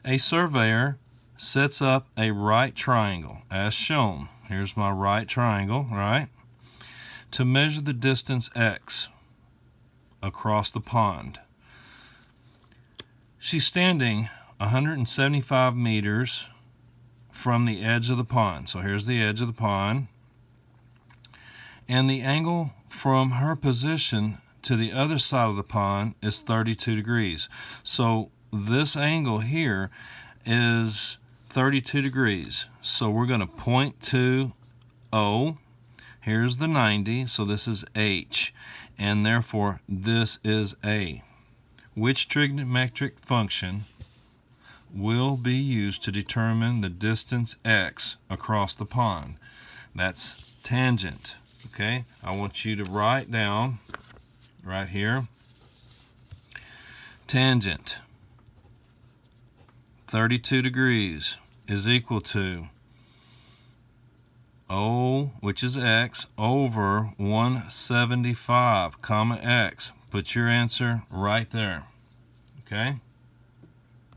A surveyor sets up a right triangle, as shown. Here's my right triangle, right? To measure the distance x across the pond. She's standing 175 meters from the edge of the pond. So here's the edge of the pond. And the angle from her position to the other side of the pond is 32 degrees. So this angle here is 32 degrees. So we're going to point to O. Here's the 90, so this is H. And therefore, this is A. Which trigonometric function will be used to determine the distance x across the pond? That's tangent. Okay, I want you to write down right here, tangent 32 degrees is equal to O, which is x, over 175, comma x. Put your answer right there. Okay?